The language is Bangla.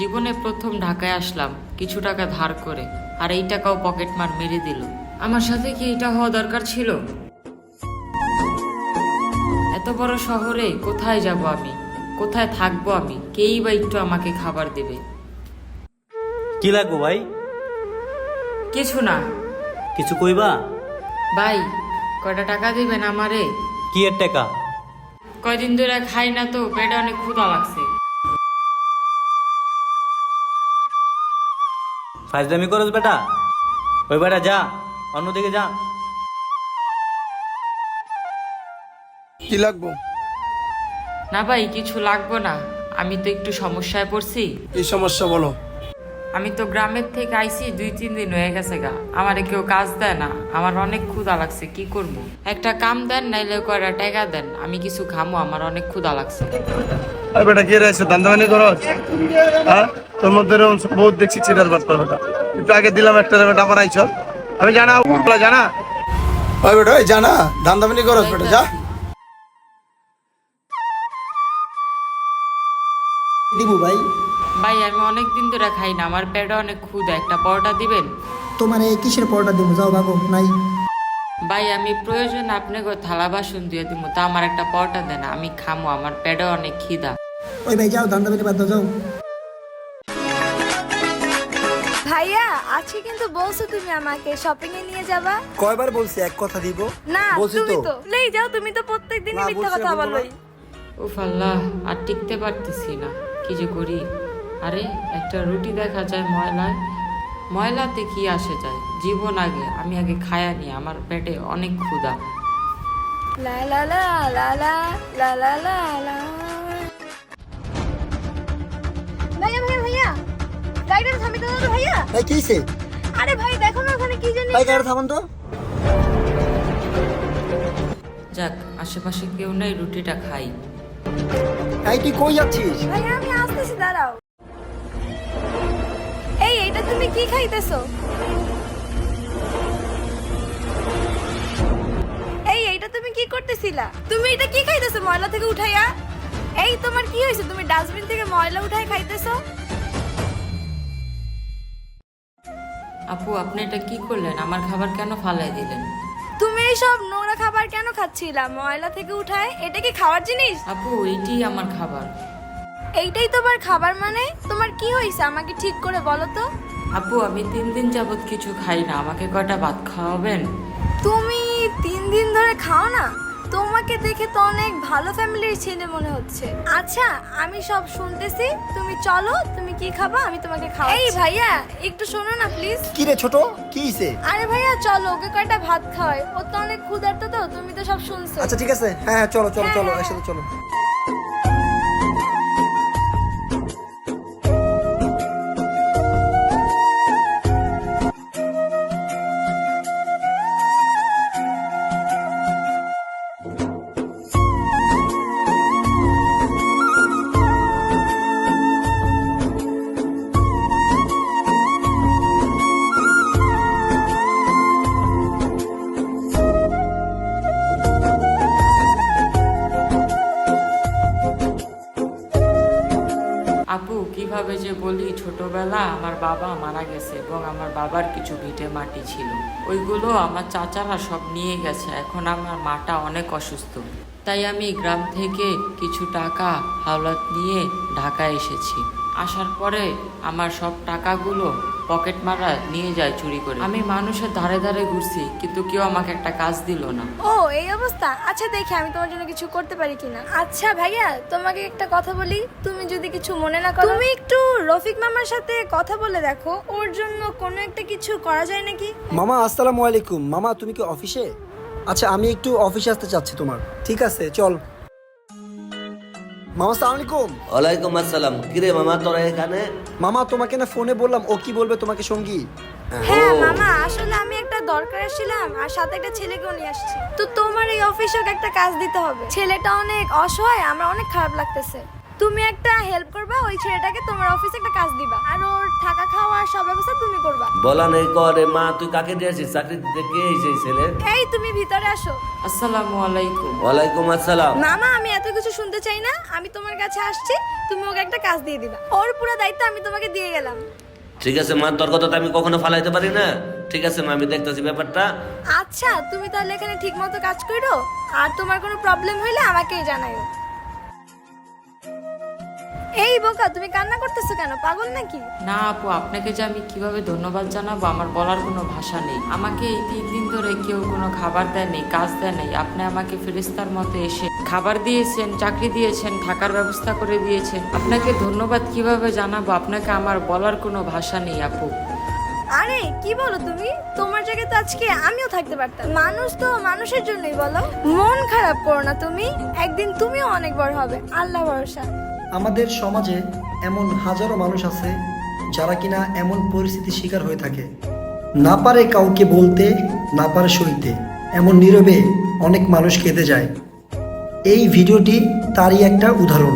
জীবনে প্রথম ঢাকায় আসলাম কিছু টাকা ধার করে, আর এই টাকাও পকেট মার মেরে দিল। আমার সাথে কি এটা হওয়া দরকার ছিল? এত বড় শহরে কোথায় যাব আমি, কোথায় থাকবো আমি, কেই বা একটু আমাকে খাবার দেবে? কি লাগবো ভাই? কিছু না কিছু কইবা? ভাই, কয়টা টাকা দিবেন আমারে? কি এর টাকা? কয়দিন ধরে খাই না তো, পেটে অনেক ক্ষুধা লাগছে। ফাইজলামি করস বেটা? ওই বেটা যা, অন্যদিকে যা। কি লাগবো? না ভাই, কিছু লাগবো না, আমি তো একটু সমস্যায় পড়ছি। কি সমস্যা বলো? আমি তো গ্রামের থেকে আইছি 2-3 দিন হয়ে গেছে গা, আমারে কেউ কাজ দেয় না, আমার অনেক ক্ষুধা লাগছে, কি করবো? একটা কাম দেন, নাইলে কয়টা টাকা দেন, আমি কিছু খামো, আমার অনেক ক্ষুধা লাগছে। আরে বেটা কে রয়েছে দান্দামানি করো? হ্যাঁ, তোর মধ্যে বহুত দেখছি চিটার বার্তা বেটা। একটু আগে দিলাম একটা বেটা, আবার আইছ। আমি জানা জানা ওই বেটা, ওই জানা দান্দামানি করস বেটা, যা। দিবু ভাই? ভাই, আমি অনেক দিন ধরে খাই না, আমার পেটে অনেক ক্ষুধা, একটা পরোটা দিবেন? তোমার কিসের পরোটা দিব? যাও ভাগো, নাই। ভাই, আমি প্রয়োজন আপনাকে থালা বাসন দিয়ে দিব, তা আমার একটা পরোটা দেন, আমি খামো, আমার পেটে অনেক খিদা। ওই ভাই যাও, ধান্দা বেটে বাদ দাও, যাও। ভাইয়া, আজকে কিন্তু বলছো তুমি আমাকে শপিং এ নিয়ে যাবা। কয়বার বলছি এক কথা দিব? না, বলছি তুমি তো। তো নেই যাও, তুমি তো প্রত্যেকদিনই না, মিথ্যা বলছি কথা না, বলবো বলোই। উফ আল্লাহ, আর টিকতে পারতেছি না, কি যে করি। আরে, একটা রুটি দেখা যায় ময়লায়, ময়লাতে কি আসে যায়, জীবন আগে, আমি আগে খায়া নি, আমার পেটে অনেক ক্ষুধা। লা লা লা লা লা লা লা লা লা। ভাইয়া ভাইয়া ভাইয়া, গাড়িটা থামিয়ে দাও তো ভাইয়া। ভাই কি হইছে? আরে ভাই দেখো না ওখানে কি জানি। ভাই গাড়ি থামান তো। যাক, আশেপাশে কেউ নেই, রুটিটা খাই। এই তুই কই যাচ্ছিস? ভাইয়া আমি আসতেছি, দাঁড়াও। এই এটা তুমি কি খাইতেছো? এই এইটা তুমি কি করতেছিলা? তুমি এটা কি খাইতেছো ময়লা থেকে উঠাইয়া? এই তোমার কি হয়েছে, তুমি ডাস্টবিন থেকে ময়লা উঠাই খাইতেছো? আপু, আপনি এটা কি করলেন? আমার খাবার কেন ফালাই দিলেন? তুমি এই সব নোংরা খাবার কেন খাচ্ছিলা ময়লা থেকে উঠায়? এটা কি খাওয়ার জিনিস? আপু, এইটাই আমার খাবার। এইটাই তোমার খাবার মানে? তোমার কি হয়েছে আমাকে ঠিক করে বলো তো। আপু, আমি 3 দিন যাবত কিছু খাই না, আমাকে কয়টা ভাত খাওয়াবেন? তুমি 3 দিন ধরে খাও না? তোমাকে দেখে তো অনেক ভালো ফ্যামিলির ছেলে মনে হচ্ছে। আচ্ছা, আমি সব শুনতেছি, তুমি চলো, তুমি কি খাবা আমি তোমাকে খাওয়াচ্ছি। এই ভাইয়া, একটু শোনো না প্লিজ। কি রে ছোট, কি হইছে? আরে ভাইয়া চলো, ওকে কয়টা ভাত খাওয়াই, ও তো অনেক ক্ষুধার্ত, তো তুমি তো সব শুনছো। আচ্ছা ঠিক আছে, হ্যাঁ হ্যাঁ, চলো চলো হ্যাঁ, চলো, হ্যাঁ। একসাথে চলো। আপু, কিভাবে যে বলি, ছোটবেলা আমার বাবা মারা গেছে এবং আমার বাবার কিছু ভিটে মাটি ছিল, ওইগুলো আমার চাচারা সব নিয়ে গেছে। এখন আমার মাটা অনেক অসুস্থ, তাই আমি গ্রাম থেকে কিছু টাকা হাওলাত নিয়ে ঢাকায় এসেছি। আসার পরে আমার সব টাকাগুলো পকেট মারা নিয়ে যায় চুরি করে। আমি মানুষের ধারে ধারে ঘুরছি, কিন্তু কেউ আমাকে একটা কাজ দিল না। ও এই অবস্থা? আচ্ছা দেখি আমি তোমার জন্য কিছু করতে পারি কিনা। আচ্ছা ভাইয়া, তোমাকে একটা কথা বলি, তুমি যদি কিছু মনে না করো, তুমি একটু রফিক মামার সাথে কথা বলে দেখো, ওর জন্য কোনো একটা কিছু করা যায় নাকি। মামা আসসালামু আলাইকুম। মামা তুমি কি অফিসে? আচ্ছা আমি একটু অফিসে আসতে চাচ্ছি তোমার। ঠিক আছে চল। মামা আসসালামু আলাইকুম। ওয়ালাইকুম আসসালাম। কিরে মামা, তোরা এখানে? মামা তোমাকে না ফোনে বললাম, ও কি বলবে তোমাকে সঙ্গী। হ্যাঁ মামা, আসলে আমি একটা দরকার ছিলাম, আর সাথে একটা ছেলেকেও নিয়ে আসছি, তো তোমার এই অফিসে ওকে একটা কাজ দিতে হবে। ছেলেটা অনেক অসহায়, আমার অনেক খারাপ লাগতেছে। তুমি একটা হেল্প করবা, ওই ছেলেটাকে তোমার অফিসে একটা কাজ দিবা, আর ওর থাকা খাওয়ার সব ব্যবস্থা তুমি করবা। বলা নেই করে মা, তুই কাকে দিয়েছিস চাকরি দিতে? কে এই ছেলে? এই তুমি ভিতরে আসো। আসসালামু আলাইকুম। ওয়ালাইকুম আসসালাম। মামা আমি এত কিছু শুনতে চাই না, আমি তোমার কাছে আসছি, তুমি ওকে একটা কাজ দিয়ে দিবা। ওর পুরো দায়িত্ব আমি তোমাকে দিয়ে গেলাম। ঠিক আছে মা, তোর কথা তো আমি কখনো ফালাইতে পারি না। ঠিক আছে মা, আমি দেখতেছি ব্যাপারটা। আচ্ছা তুমি তাহলে এখানে ঠিক মতো কাজ করো, আর তোমার কোনো প্রবলেম হইলে আমাকেই জানাইও। এই বোকা, তুমি কান্না করতেছো কেন? পাগল নাকি? না আপু, আপনাকে যে আমি কিভাবে ধন্যবাদ জানাবো আমার বলার কোনো ভাষা নেই। আমাকে এই 3 দিন ধরে কেউ কোনো খাবার দেয়নি, কাজ দেয় নাই। আপনি আমাকে ফেরেশতার মতো এসে খাবার দিয়েছেন, চাকরি দিয়েছেন, থাকার ব্যবস্থা করে দিয়েছেন। আপনাকে ধন্যবাদ কিভাবে জানাবো, আপনাকে আমার বলার কোনো ভাষা নেই আপু। আরে কি বলো তুমি? তোমার জায়গায় তো আজকে আমিও থাকতে পারতাম। মানুষ তো মানুষের জন্যই, বলো। মন খারাপ করো না তুমি, একদিন তুমিও অনেক বড় হবে, আল্লাহ ভরসা। আমাদের সমাজে এমন হাজারো মানুষ আছে যারা কিনা এমন পরিস্থিতির শিকার হয়ে থাকে, না পারে কাউকে বলতে, না পারে সইতে, এমন নীরবে অনেক মানুষ কেঁদে যায়। এই ভিডিওটি তারই একটা উদাহরণ।